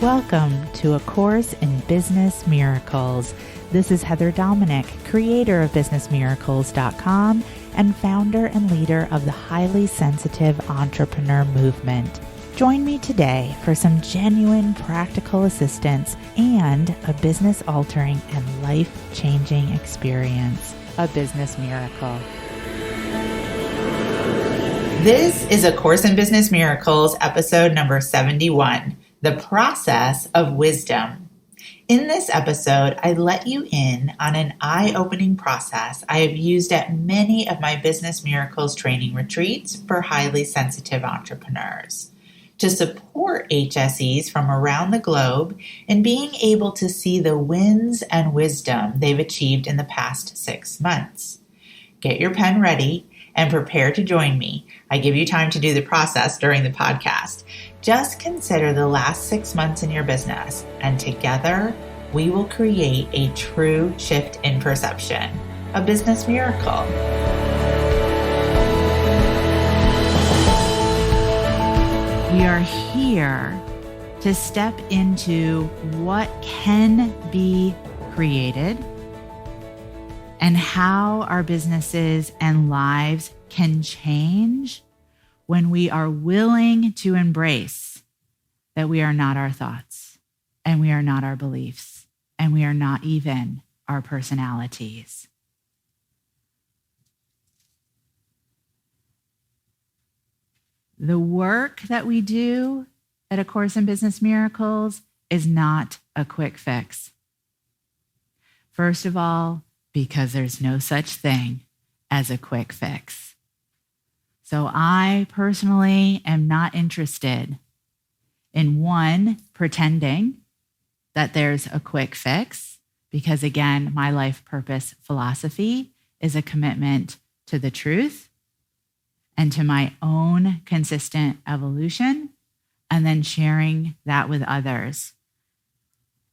Welcome to A Course in Business Miracles. This is Heather Dominick, creator of businessmiracles.com and founder and leader of the highly sensitive entrepreneur movement. Join me today for some genuine practical assistance and a business-altering and life-changing experience, a business miracle. This is A Course in Business Miracles, episode number 71. The process of wisdom. In this episode, I let you in on an eye-opening process I have used at many of my Business Miracles training retreats for highly sensitive entrepreneurs to support HSEs from around the globe in being able to see the wins and wisdom they've achieved in the past 6 months. Get your pen ready and prepare to join me. I give you time to do the process during the podcast. Just consider the last 6 months in your business, and together we will create a true shift in perception, a business miracle. We are here to step into what can be created and how our businesses and lives can change when we are willing to embrace that we are not our thoughts, and we are not our beliefs, and we are not even our personalities. The work that we do at A Course in Business Miracles is not a quick fix. First of all, because there's no such thing as a quick fix. So I personally am not interested in pretending that there's a quick fix, because again, my life purpose philosophy is a commitment to the truth and to my own consistent evolution, and then sharing that with others.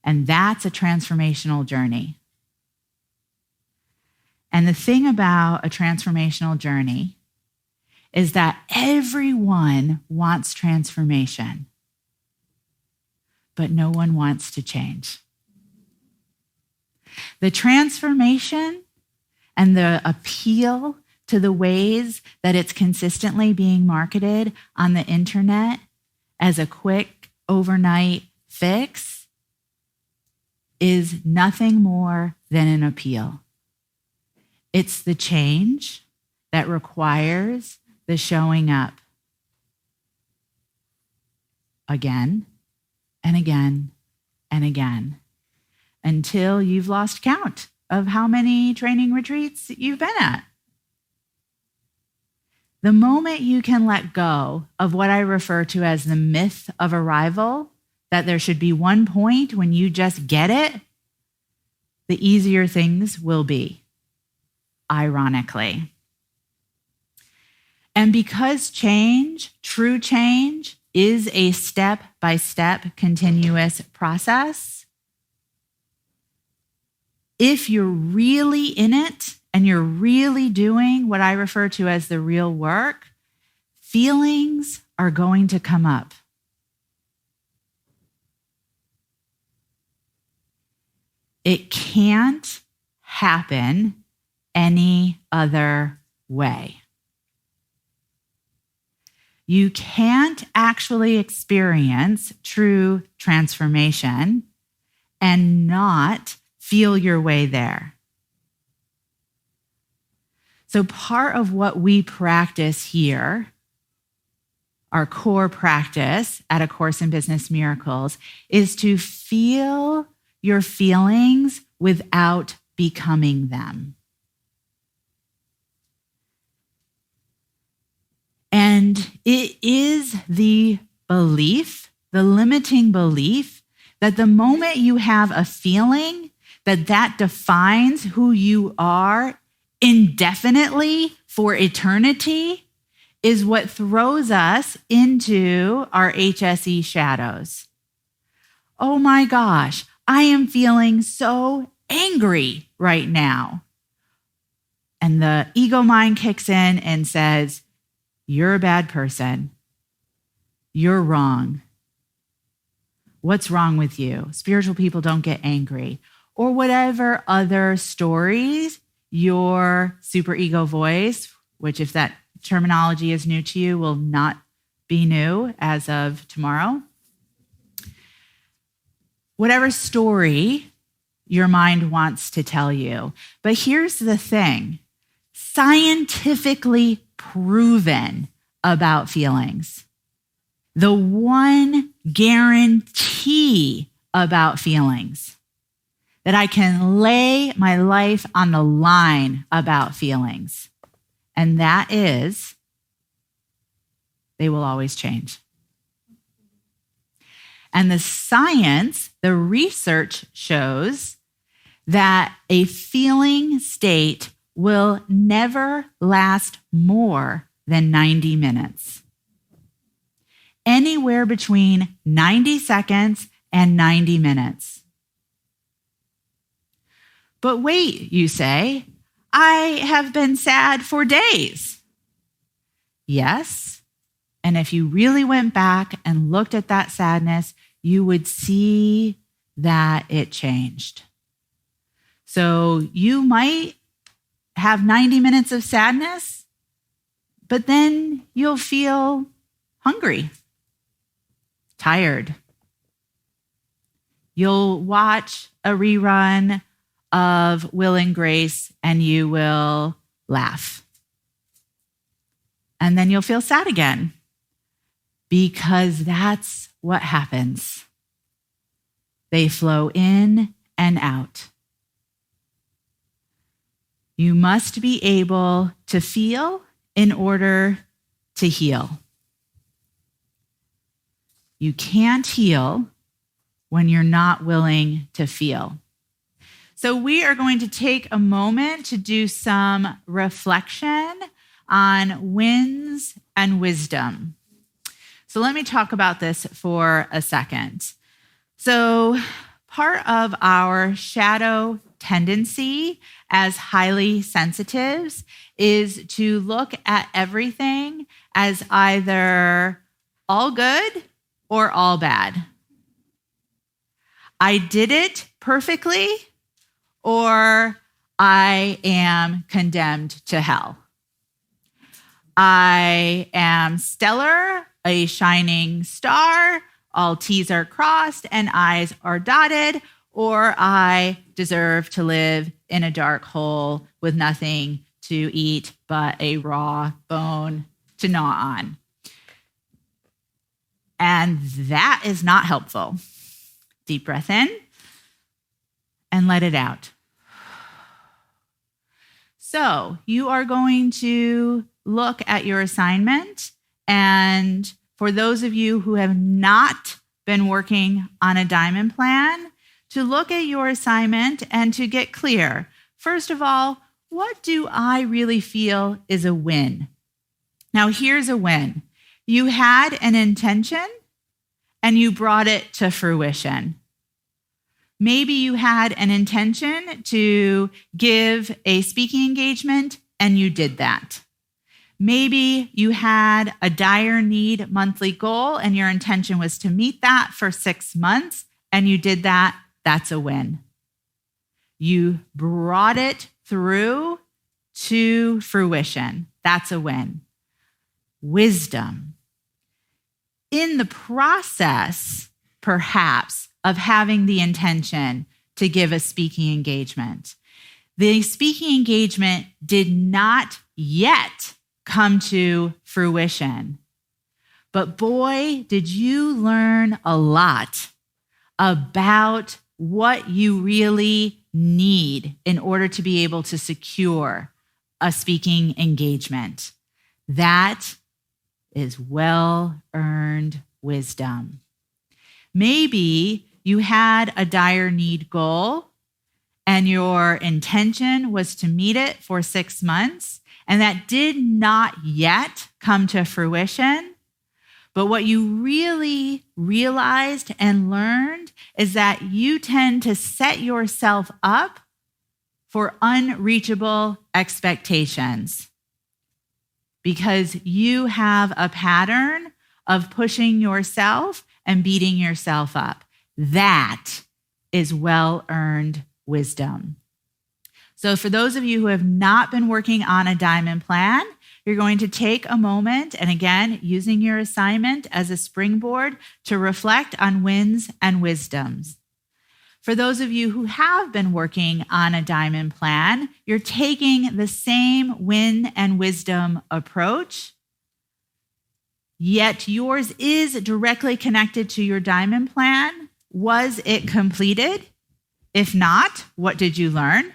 And that's a transformational journey. And the thing about a transformational journey is that everyone wants transformation, but no one wants to change. The transformation and the appeal to the ways that it's consistently being marketed on the internet as a quick overnight fix is nothing more than an appeal. It's the change that requires the showing up again and again and again until you've lost count of how many training retreats you've been at. The moment you can let go of what I refer to as the myth of arrival, that there should be one point when you just get it, the easier things will be, ironically. And because change, true change, is a step-by-step continuous process, if you're really in it and you're really doing what I refer to as the real work, feelings are going to come up. It can't happen any other way. You can't actually experience true transformation and not feel your way there. So part of what we practice here, our core practice at A Course in Business Miracles, is to feel your feelings without becoming them. And it is the belief, the limiting belief, that the moment you have a feeling that defines who you are indefinitely for eternity is what throws us into our HSE shadows. Oh my gosh, I am feeling so angry right now. And the ego mind kicks in and says, you're a bad person. You're wrong. What's wrong with you? Spiritual people don't get angry. Or whatever other stories your superego voice, which if that terminology is new to you, will not be new as of tomorrow. Whatever story your mind wants to tell you. But here's the thing, scientifically proven about feelings. The one guarantee about feelings, that I can lay my life on the line about feelings, and that is they will always change. And the science, the research shows that a feeling state will never last more than 90 minutes. Anywhere between 90 seconds and 90 minutes. But wait, you say, I have been sad for days. Yes, and if you really went back and looked at that sadness, you would see that it changed. So you might have 90 minutes of sadness, but then you'll feel hungry, tired. You'll watch a rerun of Will and Grace and you will laugh. And then you'll feel sad again, because that's what happens. They flow in and out. You must be able to feel in order to heal. You can't heal when you're not willing to feel. So we are going to take a moment to do some reflection on wins and wisdom. So let me talk about this for a second. So part of our shadow tendency as highly sensitives is to look at everything as either all good or all bad. I did it perfectly, or I am condemned to hell. I am stellar, a shining star, all T's are crossed and I's are dotted, or I deserve to live in a dark hole with nothing to eat but a raw bone to gnaw on. And that is not helpful. Deep breath in and let it out. So you are going to look at your assignment, and for those of you who have not been working on a diamond plan, to look at your assignment and to get clear. First of all, what do I really feel is a win? Now, here's a win. You had an intention and you brought it to fruition. Maybe you had an intention to give a speaking engagement and you did that. Maybe you had a dire need monthly goal and your intention was to meet that for 6 months and you did that. That's a win. You brought it through to fruition. That's a win. Wisdom. In the process, perhaps, of having the intention to give a speaking engagement, the speaking engagement did not yet come to fruition. But boy, did you learn a lot about what you really need in order to be able to secure a speaking engagement. That is well-earned wisdom. Maybe you had a dire need goal and your intention was to meet it for 6 months, and that did not yet come to fruition. But what you really realized and learned is that you tend to set yourself up for unreachable expectations because you have a pattern of pushing yourself and beating yourself up. That is well-earned wisdom. So for those of you who have not been working on a diamond plan, you're going to take a moment and again, using your assignment as a springboard to reflect on wins and wisdoms. For those of you who have been working on a diamond plan, you're taking the same win and wisdom approach, yet yours is directly connected to your diamond plan. Was it completed? If not, what did you learn?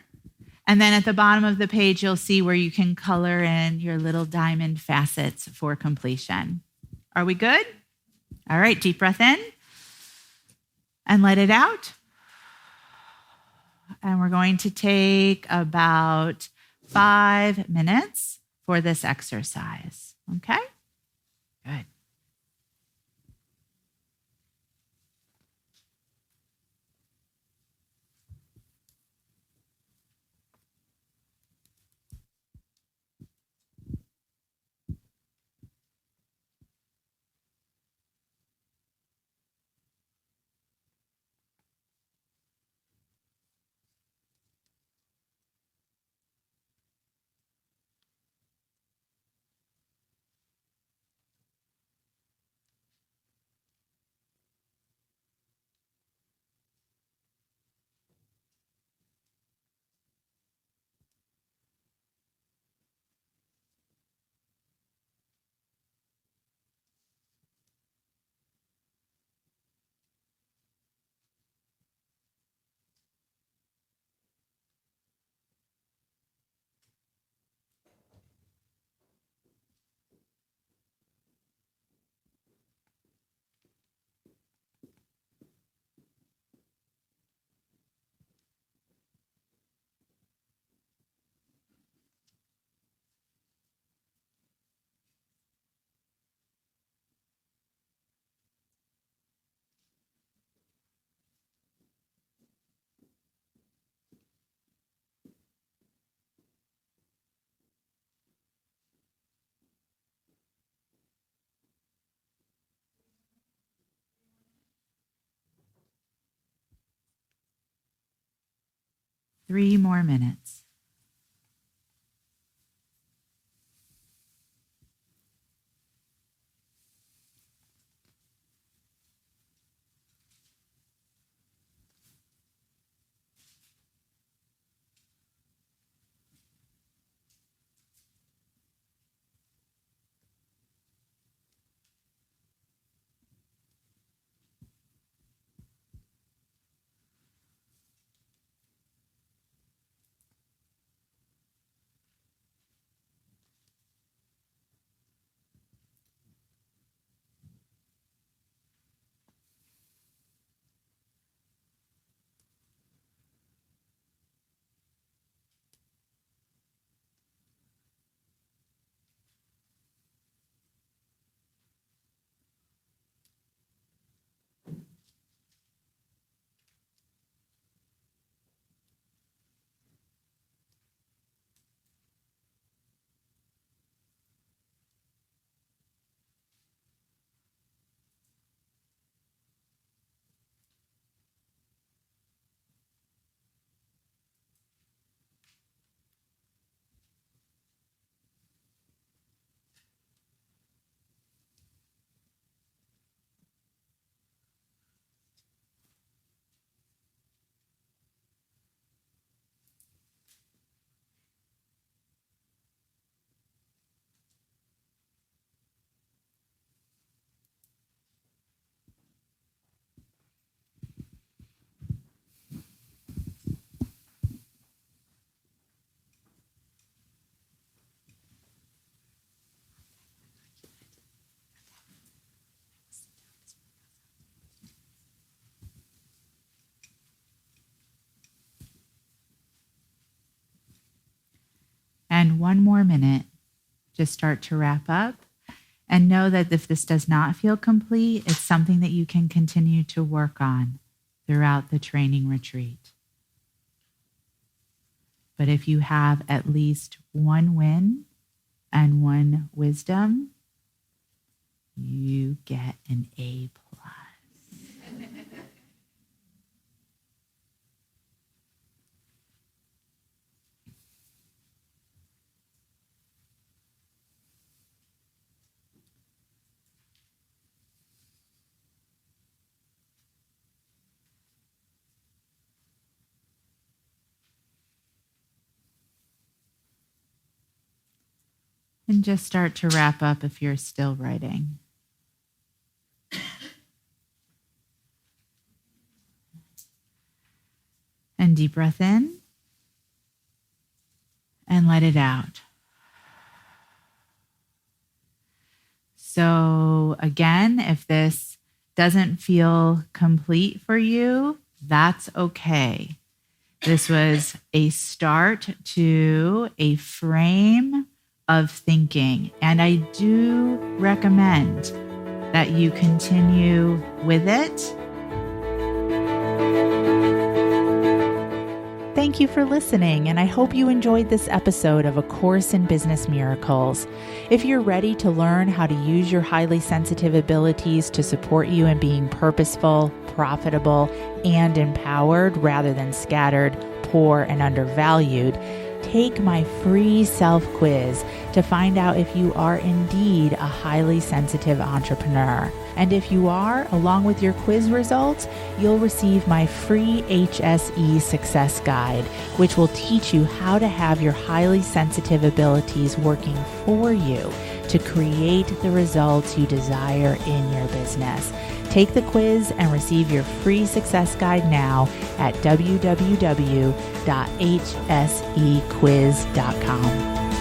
And then at the bottom of the page, you'll see where you can color in your little diamond facets for completion. Are we good? All right, deep breath in and let it out. And we're going to take about 5 minutes for this exercise. Okay? Good. Three more minutes. And 1 more minute, just start to wrap up. And know that if this does not feel complete, it's something that you can continue to work on throughout the training retreat. But if you have at least 1 win and 1 wisdom, you get an A+. can just start to wrap up if you're still writing. And deep breath in and let it out. So again, if this doesn't feel complete for you, that's okay. This was a start to a frame of thinking, and I do recommend that you continue with it. Thank you for listening, and I hope you enjoyed this episode of A Course in Business Miracles. If you're ready to learn how to use your highly sensitive abilities to support you in being purposeful, profitable, and empowered rather than scattered, poor, and undervalued, take my free self-quiz to find out if you are indeed a highly sensitive entrepreneur. And if you are, along with your quiz results, you'll receive my free HSE Success Guide, which will teach you how to have your highly sensitive abilities working for you to create the results you desire in your business. Take the quiz and receive your free success guide now at www.hsequiz.com.